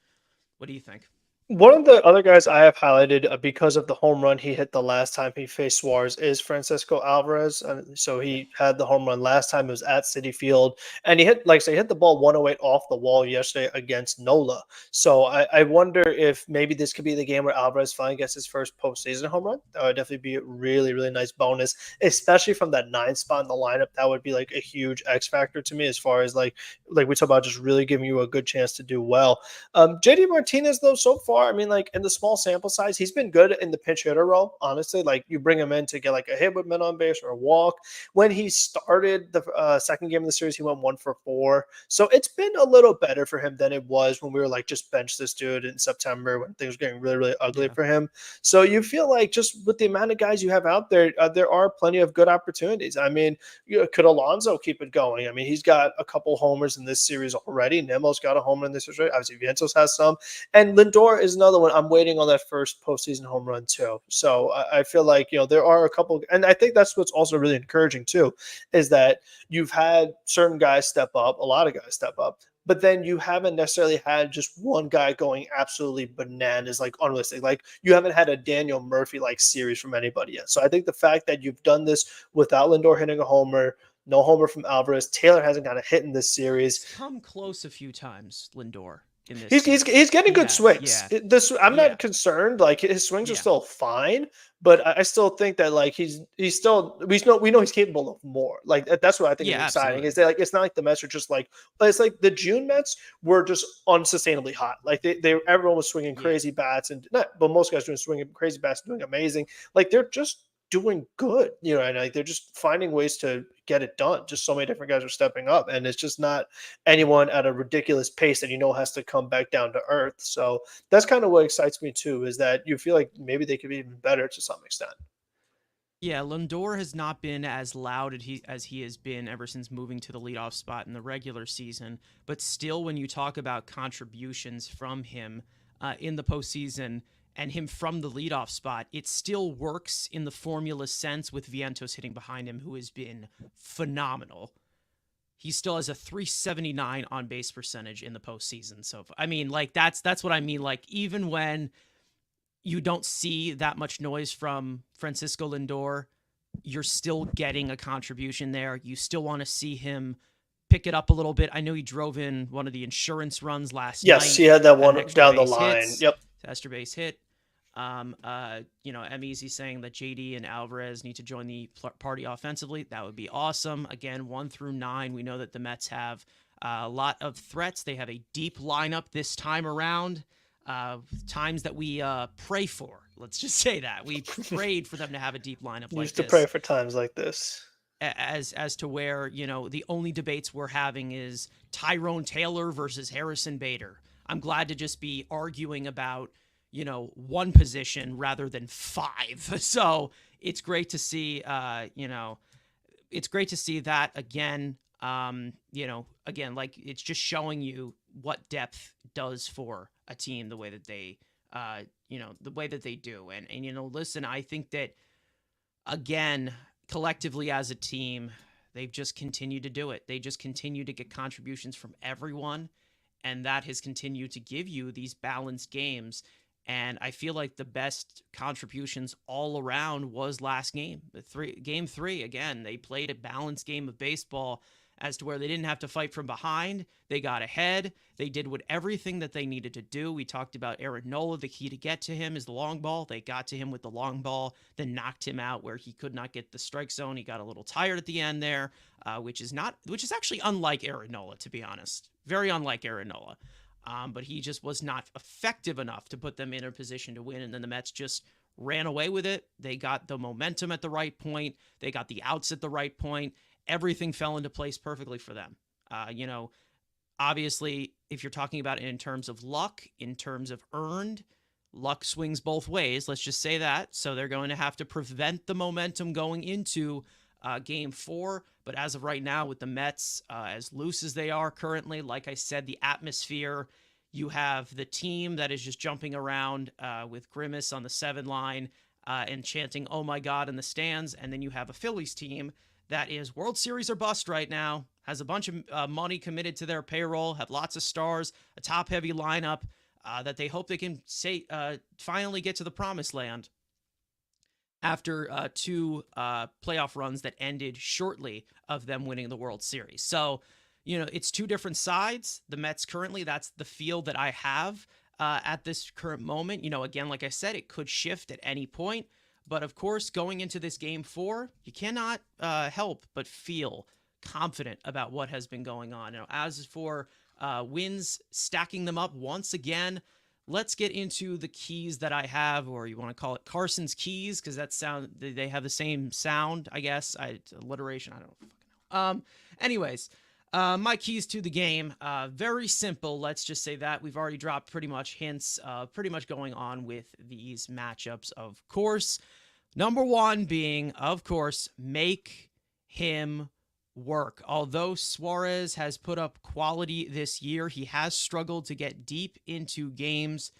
What do you think? One of the other guys I have highlighted because of the home run he hit the last time he faced Suarez is Francisco Alvarez. So he had the home run last time. It was at Citi Field, and he hit, like I say, he hit the ball 108 off the wall yesterday against Nola. So I wonder if maybe this could be the game where Alvarez finally gets his first postseason home run. That would definitely be a really, really nice bonus, especially from that 9 spot in the lineup. That would be like a huge X factor to me as far as like we talk about just really giving you a good chance to do well. JD Martinez, though, so far, I mean, like in the small sample size, he's been good in the pinch hitter role. Honestly, like you bring him in to get like a hit with men on base or a walk. When he started the second game of the series, he went 1 for 4. So it's been a little better for him than it was when we were like just bench this dude in September when things were getting really, really ugly Yeah. for him. So you feel like just with the amount of guys you have out there, there are plenty of good opportunities. I mean, could Alonso keep it going? I mean, he's got a couple homers in this series already. Nemo's got a homer in this series. Obviously, Vientos has some. And Lindor is another one. I'm waiting on that first postseason home run, too. So I feel like, there are a couple. And I think that's what's also really encouraging, too, is that you've had certain guys step up, a lot of guys step up. But then you haven't necessarily had just one guy going absolutely bananas, like unrealistic. Like you haven't had a Daniel Murphy like series from anybody yet. So I think the fact that you've done this without Lindor hitting a homer, no homer from Alvarez, Taylor hasn't got a hit in this series. He's come close a few times, Lindor, in this He's series. getting He good has, swings. yeah. This I'm Yeah. not concerned. Like his swings are Yeah. still fine, but I still think that like he's still we know he's capable of more. Like that's what I think is Yeah, exciting. Is absolutely. that like it's not like the Mets are just like it's like the June Mets were just unsustainably hot. Like they everyone was swinging Yeah. crazy bats and not, but most guys doing swinging crazy bats, doing amazing. Like they're just doing good, and like they're just finding ways to get it done. Just so many different guys are stepping up, and it's just not anyone at a ridiculous pace that has to come back down to earth. So that's kind of what excites me too, is that you feel like maybe they could be even better to some extent. Yeah, Lindor has not been as loud as he has been ever since moving to the leadoff spot in the regular season. But still, when you talk about contributions from him in the postseason and him from the leadoff spot, it still works in the formula sense with Vientos hitting behind him, who has been phenomenal. He still has a 379 on base percentage in the postseason. So I mean, like that's what I mean. Like even when you don't see that much noise from Francisco Lindor, you're still getting a contribution there. You still want to see him pick it up a little bit. I know he drove in one of the insurance runs last Yes, night, he had that had an one extra down the base line. hits, Yep. extra base hit. M Easy saying that JD and Alvarez need to join the party offensively. That would be awesome. Again, 1 through 9. We know that the Mets have a lot of threats. They have a deep lineup this time around. Times that we pray for. Let's just say that we prayed for them to have a deep lineup like Used to pray this. for times like this. As to where the only debates we're having is Tyrone Taylor versus Harrison Bader. I'm glad to just be arguing about one position rather than 5. So it's great to see it's great to see that again. Again, like it's just showing you what depth does for a team the way that they the way that they do. And listen, I think that again, collectively as a team, they've just continued to do it. They just continue to get contributions from everyone, and that has continued to give you these balanced games. And I feel like the best contributions all around was last game. Game 3, again, they played a balanced game of baseball as to where they didn't have to fight from behind. They got ahead. They did everything that they needed to do. We talked about Aaron Nola. The key to get to him is the long ball. They got to him with the long ball, then knocked him out where he could not get the strike zone. He got a little tired at the end there, which is actually unlike Aaron Nola, to be honest. Very unlike Aaron Nola. But he just was not effective enough to put them in a position to win. And then the Mets just ran away with it. They got the momentum at the right point. They got the outs at the right point. Everything fell into place perfectly for them. Obviously, if you're talking about it in terms of luck, in terms of earned, luck swings both ways. Let's just say that. So they're going to have to prevent the momentum going into game 4. But as of right now, with the Mets as loose as they are currently, like I said, the atmosphere, you have the team that is just jumping around with Grimace on the 7 line and chanting, "Oh my God," in the stands. And then you have a Phillies team that is World Series or bust right now, has a bunch of money committed to their payroll, have lots of stars, a top-heavy lineup that they hope they can finally get to the promised land after 2 playoff runs that ended shortly of them winning the World Series. So, it's 2 different sides. The Mets currently, that's the field that I have at this current moment. Again, like I said, it could shift at any point. But of course, going into this game 4, you cannot help but feel confident about what has been going on. As for wins, stacking them up once again, let's get into the keys that I have, or you want to call it Carson's keys, because they have the same sound, I guess. Alliteration, I don't fucking know. Anyways, my keys to the game, very simple. Let's just say that we've already dropped pretty much hints, pretty much going on with these matchups, of course. Number 1 being, of course, make him work. Although Suarez has put up quality this year, he has struggled to get deep into games,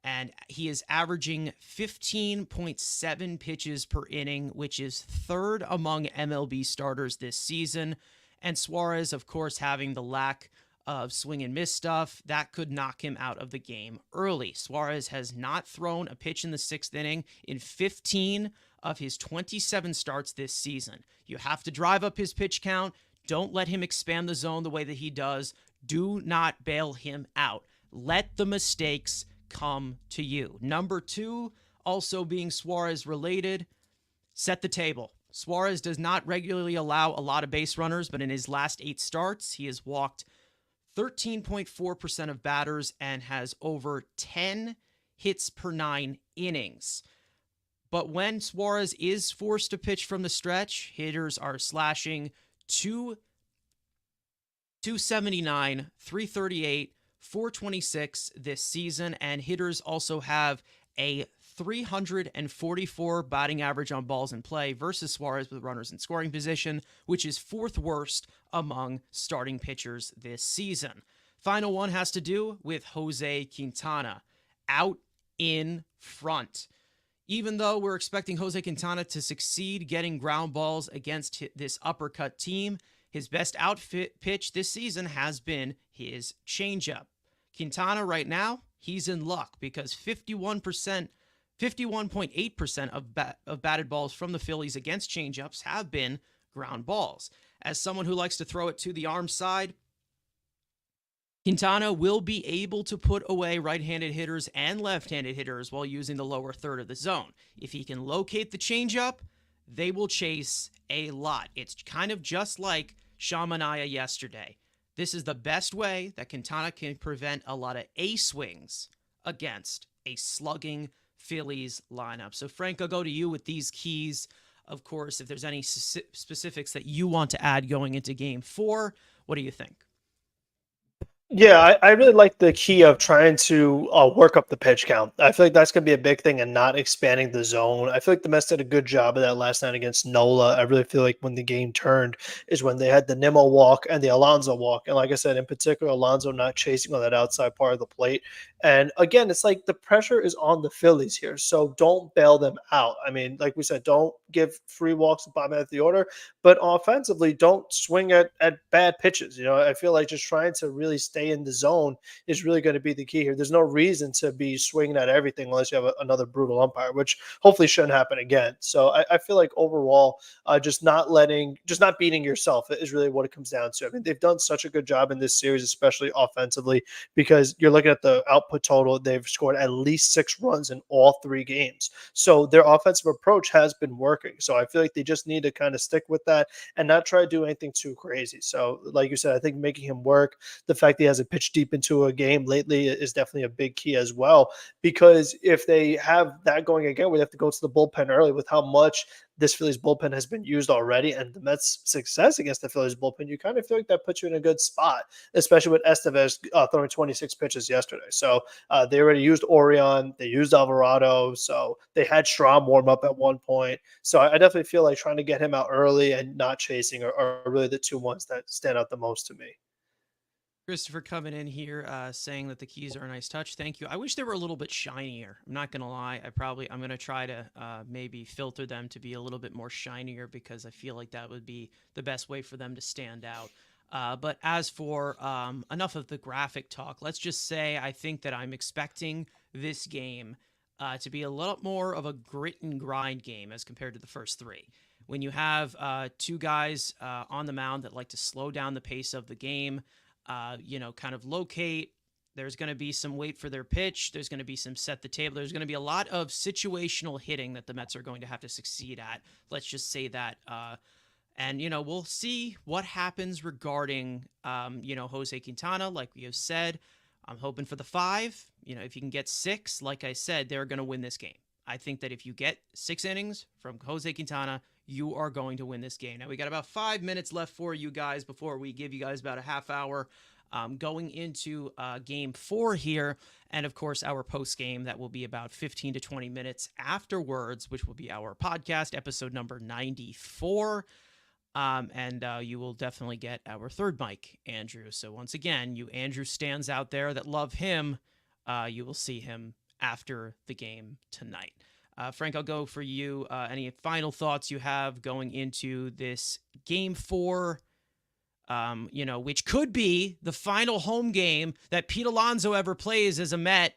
and he is averaging 15.7 pitches per inning, which is 3rd among MLB starters this season. And Suarez, of course, having the lack of swing and miss stuff, that could knock him out of the game early. Suarez has not thrown a pitch in the 6th inning in 15 of his 27 starts this season. You have to drive up his pitch count. Don't let him expand the zone the way that he does. Do not bail him out. Let the mistakes come to you. Number 2, also being Suarez related, set the table. Suarez does not regularly allow a lot of base runners, but in his last 8 starts, he has walked 13.4% of batters and has over 10 hits per 9 innings. But when Suarez is forced to pitch from the stretch, hitters are slashing 279, 338, 426 this season, and hitters also have a 344 batting average on balls in play versus Suarez with runners in scoring position, which is 4th worst among starting pitchers this season. Final one has to do with Jose Quintana, out in front. Even though we're expecting Jose Quintana to succeed getting ground balls against this uppercut team, his best outfit pitch this season has been his changeup. Quintana right now, he's in luck because 51.8% of batted balls from the Phillies against changeups have been ground balls. As someone who likes to throw it to the arm side, Quintana will be able to put away right-handed hitters and left-handed hitters while using the lower third of the zone. If he can locate the changeup, they will chase a lot. It's kind of just like Shamanaya yesterday. This is the best way that Quintana can prevent a lot of A-swings against a slugging Phillies lineup. So, Frank, I'll go to you with these keys. Of course, if there's any specifics that you want to add going into game 4, what do you think? Yeah, I really like the key of trying to work up the pitch count. I feel like that's going to be a big thing and not expanding the zone. I feel like the Mets did a good job of that last night against Nola. I really feel like when the game turned is when they had the Nimmo walk and the Alonso walk. And like I said, in particular, Alonso not chasing on that outside part of the plate. And again, it's like the pressure is on the Phillies here. So don't bail them out. I mean, like we said, don't give free walks to bottom of the order, but offensively, don't swing at bad pitches. I feel like just trying to really stay in the zone is really going to be the key here. There's no reason to be swinging at everything unless you have another brutal umpire, which hopefully shouldn't happen again. So I feel like overall, just not beating yourself is really what it comes down to. I mean, they've done such a good job in this series, especially offensively, because you're looking at the output total. They've scored at least 6 runs in all 3 games. So their offensive approach has been working. So I feel like they just need to kind of stick with that and not try to do anything too crazy. So like you said, I think making him work, the fact that he hasn't pitched deep into a game lately is definitely a big key as well. Because if they have that going again, we have to go to the bullpen early with how much this Phillies bullpen has been used already, and the Mets' success against the Phillies bullpen, you kind of feel like that puts you in a good spot, especially with Estevez throwing 26 pitches yesterday. So they already used Orion, they used Alvarado, so they had Strom warm up at one point. So I definitely feel like trying to get him out early and not chasing are really the two ones that stand out the most to me. Christopher coming in here saying that the keys are a nice touch. Thank you. I wish they were a little bit shinier. I'm not gonna lie. I'm gonna try to maybe filter them to be a little bit more shinier because I feel like that would be the best way for them to stand out. But as for enough of the graphic talk, let's just say I think that I'm expecting this game to be a lot more of a grit and grind game as compared to the first three. When you have two guys on the mound that like to slow down the pace of the game, kind of locate. There's going to be some wait for their pitch. There's going to be some set the table. There's going to be a lot of situational hitting that the Mets are going to have to succeed at. Let's just say that. And we'll see what happens regarding, Jose Quintana, like we have said. I'm hoping for the 5. If you can get 6, like I said, they're going to win this game. I think that if you get 6 innings from Jose Quintana, you are going to win this game. Now, we got about 5 minutes left for you guys before we give you guys about a half hour going into game 4 here. And, of course, our post game that will be about 15 to 20 minutes afterwards, which will be our podcast, episode number 94. And you will definitely get our third mic, Andrew. So, once again, you Andrew stands out there that love him, you will see him after the game tonight. Frank, I'll go for you. Any final thoughts you have going into this game 4, which could be the final home game that Pete Alonso ever plays as a Met?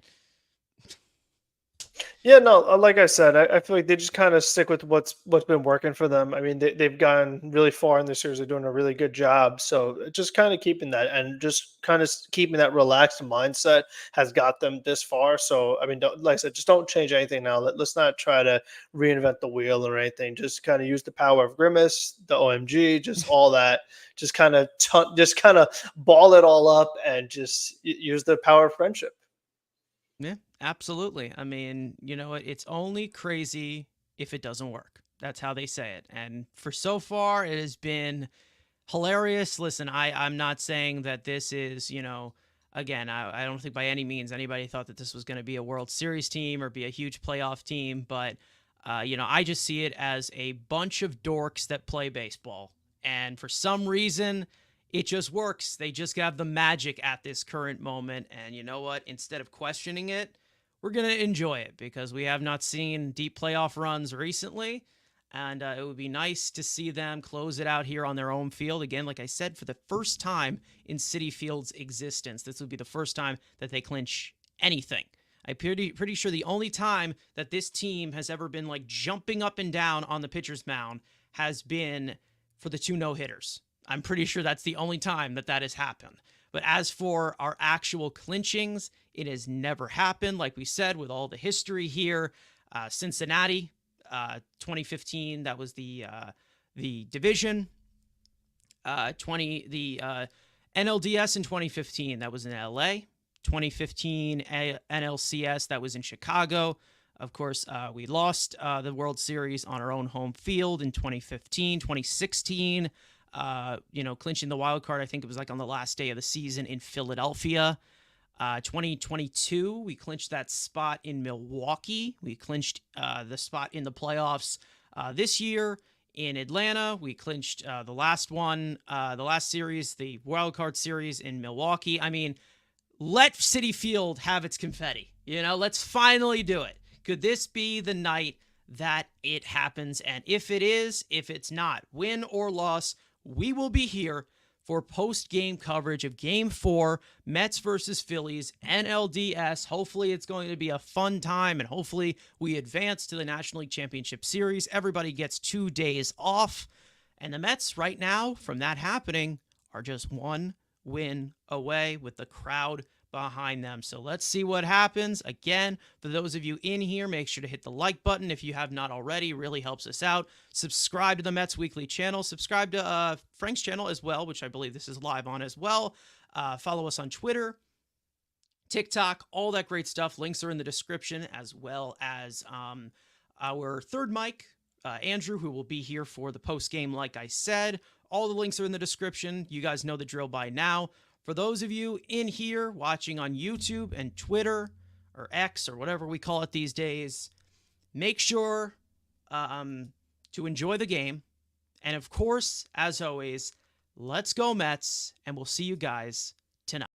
Yeah, no, like I said, I feel like they just kind of stick with what's been working for them. I mean, they've gone really far in this series. They're doing a really good job. So just kind of keeping that and just kind of keeping that relaxed mindset has got them this far. So, I mean, like I said, just don't change anything now. Let's not try to reinvent the wheel or anything. Just kind of use the power of grimace, the OMG, just all that. Just just kind of ball it all up and just use the power of friendship. Yeah, absolutely. I mean, it's only crazy if it doesn't work. That's how they say it. And for so far, it has been hilarious. Listen, I'm not saying that this is, again, I don't think by any means anybody thought that this was going to be a World Series team or be a huge playoff team. But, I just see it as a bunch of dorks that play baseball. And for some reason, it just works. They just have the magic at this current moment. And you know what? Instead of questioning it, we're going to enjoy it because we have not seen deep playoff runs recently. And it would be nice to see them close it out here on their own field. Again, like I said, for the first time in Citi Field's existence, this would be the first time that they clinch anything. I'm pretty sure the only time that this team has ever been like jumping up and down on the pitcher's mound has been for the 2 no-hitters. I'm pretty sure that's the only time that has happened. But as for our actual clinchings, it has never happened. Like we said, with all the history here, Cincinnati, 2015, that was the division. The NLDS in 2015, that was in LA. 2015 NLCS, that was in Chicago. Of course, we lost the World Series on our own home field in 2015, 2016. Clinching the wild card, I think it was like on the last day of the season in Philadelphia. 2022, we clinched that spot in Milwaukee. We clinched the spot in the playoffs this year in Atlanta. We clinched the last series, the wild card series in Milwaukee. I mean, let Citi Field have its confetti. Let's finally do it. Could this be the night that it happens? And if it's not, win or loss, we will be here for post-game coverage of Game 4, Mets versus Phillies, NLDS. Hopefully it's going to be a fun time, and hopefully we advance to the National League Championship Series. Everybody gets 2 days off, and the Mets right now, from that happening, are just 1 win away with the crowd behind them. So let's see what happens. Again, for those of you in here, make sure to hit the like button if you have not already. It really helps us out. Subscribe to the Mets Weekly channel. Subscribe to Frank's channel as well, which I believe this is live on as well. Follow us on Twitter, TikTok, all that great stuff. Links are in the description, as well as our third mic, Andrew, who will be here for the post game, like I said. All the links are in the description. You guys know the drill by now. For those of you in here watching on YouTube and Twitter or X or whatever we call it these days, make sure to enjoy the game. And of course, as always, let's go Mets, and we'll see you guys tonight.